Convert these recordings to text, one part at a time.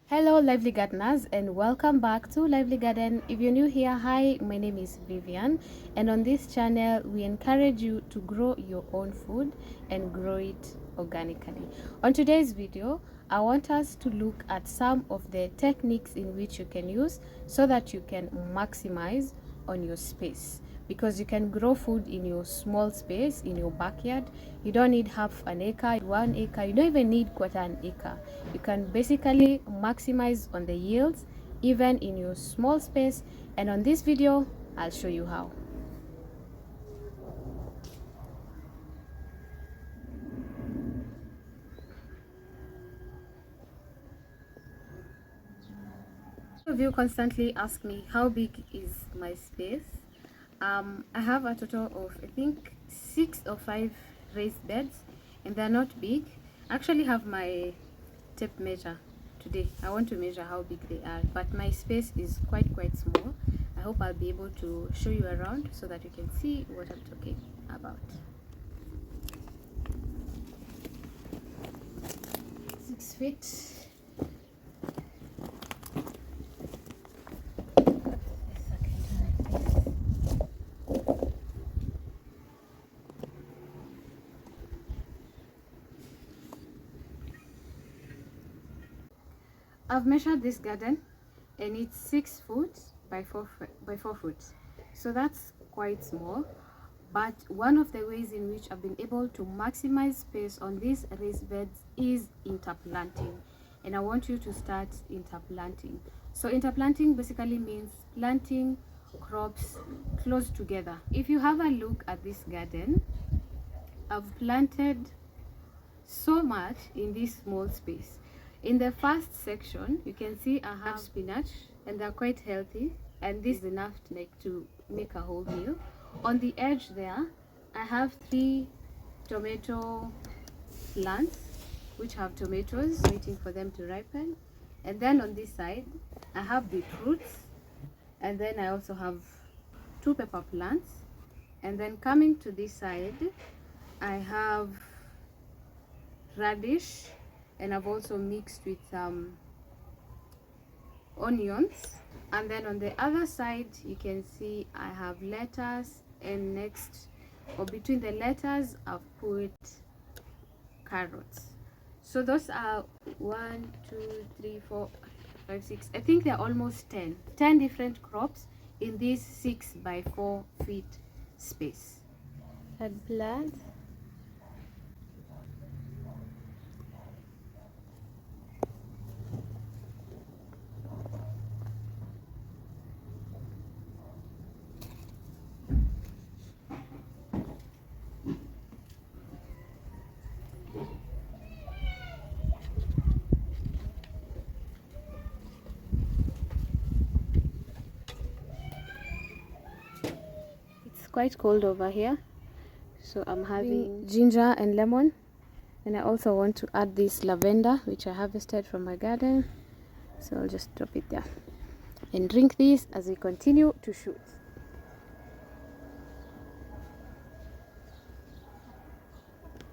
Hello lively gardeners, and welcome back to Lively Garden. If you're new here, hi, my name is Vivian, and on this channel we encourage you to grow your own food and grow it organically. On today's video, I want us to look at some of the techniques in which you can use so that you can maximize on your space, because you can grow food in your small space in your backyard. You don't need half an acre, 1 acre, you don't even need quarter an acre. You can basically maximize on the yields even in your small space, and on this video I'll show you how. Some of you constantly ask me how big is my space. I have a total of, I think, 6 or 5 raised beds, and they're not big. I actually have my tape measure today. I want to measure how big they are, but my space is quite small. I hope I'll be able to show you around so that you can see what I'm talking about. 6 feet. I've measured this garden and it's 6 foot by 4 foot, so that's quite small. But one of the ways in which I've been able to maximize space on these raised beds is interplanting, and I want you to start interplanting. So interplanting basically means planting crops close together. If you have a look at this garden, I've planted so much in this small space. In the first section, you can see I have spinach, and they're quite healthy, and this is enough to make a whole meal. On the edge there, I have 3 tomato plants which have tomatoes waiting for them to ripen, and then on this side I have beetroots, and then I also have 2 pepper plants, and then coming to this side I have radish, and I've also mixed with some onions. And then on the other side you can see I have lettuce, and next, or between the lettuce, I've put carrots. So those are 1 2 3 4 5 6, I think they're almost 10 different crops in this 6 by 4 feet space. Add blood. Quite cold over here, so I'm having ginger and lemon, and I also want to add this lavender which I harvested from my garden, so I'll just drop it there and drink this as we continue to shoot.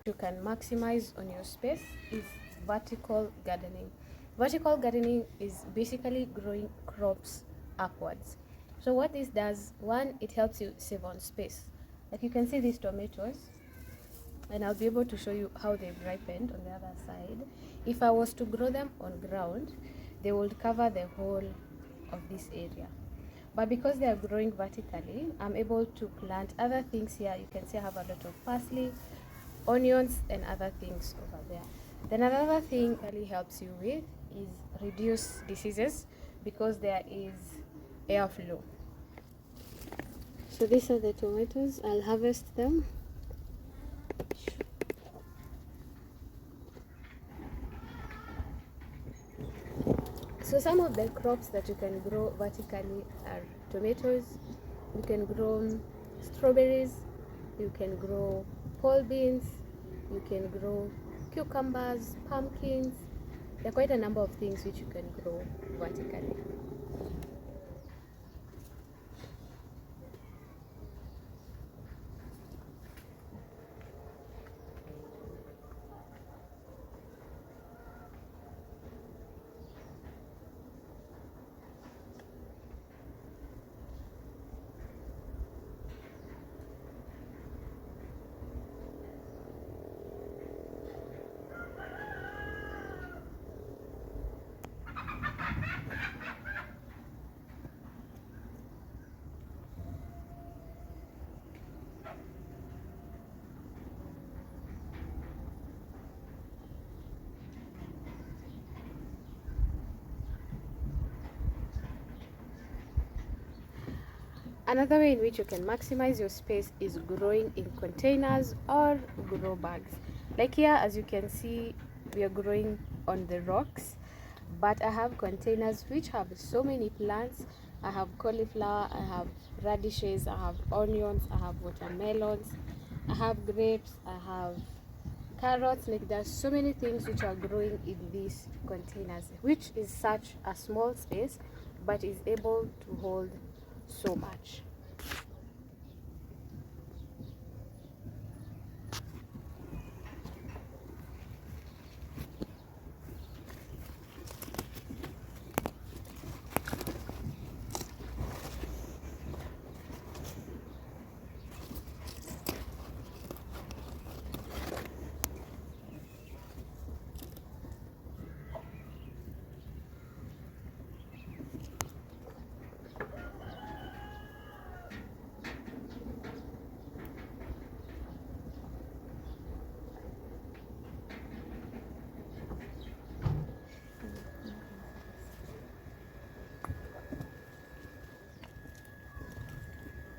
You can maximize on your space is vertical gardening. Vertical gardening is basically growing crops upwards. So what this does, one, it helps you save on space. Like you can see these tomatoes, and I'll be able to show you how they've ripened on the other side. If I was to grow them on ground, they would cover the whole of this area. But because they are growing vertically, I'm able to plant other things here. You can see I have a lot of parsley, onions, and other things over there. Then another thing really helps you with is reduce diseases, because there is airflow. So these are the tomatoes. I'll harvest them. So some of the crops that you can grow vertically are tomatoes. You can grow strawberries, you can grow pole beans, you can grow cucumbers, pumpkins. There are quite a number of things which you can grow vertically. Another way in which you can maximize your space is growing in containers or grow bags. Like here, as you can see, we are growing on the rocks, but I have containers which have so many plants. I have cauliflower, I have radishes, I have onions, I have watermelons, I have grapes, I have carrots. Like there's so many things which are growing in these containers, which is such a small space but is able to hold so much.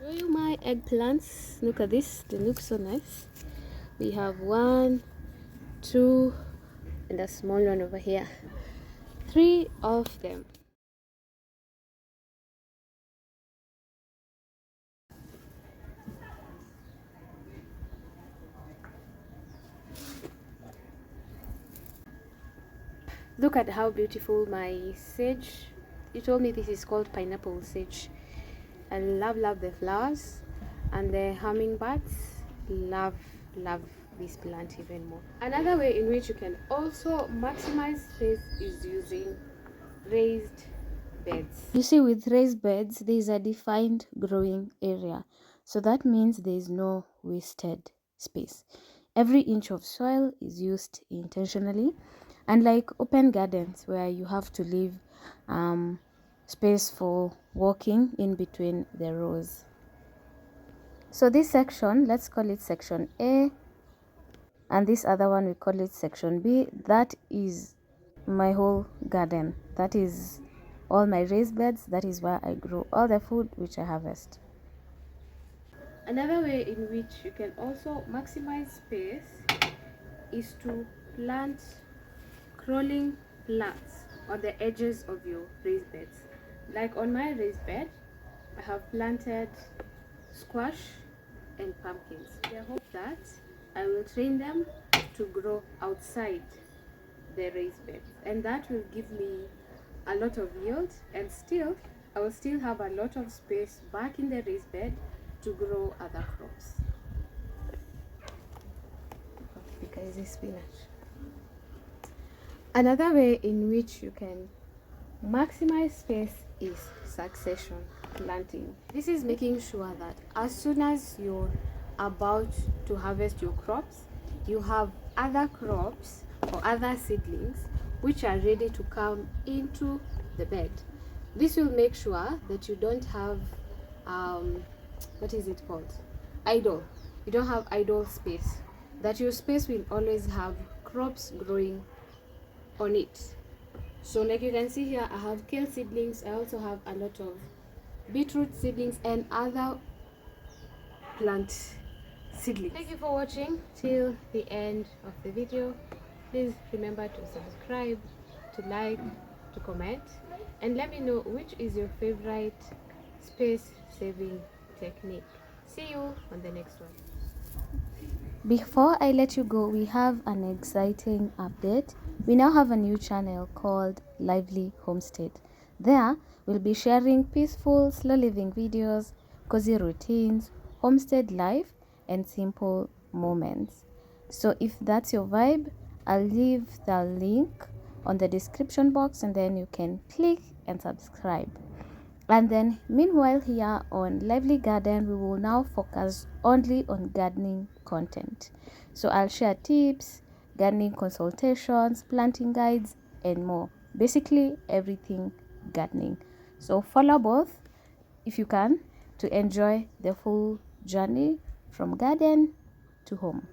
Show you my eggplants. Look at this, they look so nice. We have 1, 2, and a small one over here. 3 of them. Look at how beautiful my sage. You told me this is called pineapple sage. I love the flowers, and the hummingbirds love this plant even more. Another way in which you can also maximize space is using raised beds. You see, with raised beds there is a defined growing area, so that means there is no wasted space. Every inch of soil is used intentionally, unlike open gardens where you have to leave space for walking in between the rows. So this section, let's call it section A, and this other one we call it section B. That is my whole garden. That is all my raised beds. That is where I grow all the food which I harvest. Another way in which you can also maximize space is to plant crawling plants on the edges of your raised beds. Like on my raised bed, I have planted squash and pumpkins. I hope that I will train them to grow outside the raised bed, and that will give me a lot of yield, and still I will still have a lot of space back in the raised bed to grow other crops. Because it's spinach. Another way in which you can maximize space is succession planting. This is making sure that as soon as you're about to harvest your crops, you have other crops or other seedlings which are ready to come into the bed. This will make sure that you don't have what is it called, idle. You don't have idle space, that your space will always have crops growing on it. So like you can see here, I have kale seedlings. I also have a lot of beetroot seedlings and other plant seedlings. Thank you for watching till the end of the video. Please remember to subscribe, to like, to comment, and let me know which is your favorite space saving technique. See you on the next one. Before I let you go, we have an exciting update. We now have a new channel called Lively Homestead. There, we'll be sharing peaceful, slow living videos, cozy routines, homestead life, and simple moments. So if that's your vibe, I'll leave the link on the description box, and then you can click and subscribe. And then meanwhile, here on Lively Garden, we will now focus only on gardening content. So I'll share tips, gardening consultations, planting guides, and more. Basically everything gardening. So follow both if you can to enjoy the full journey from garden to home.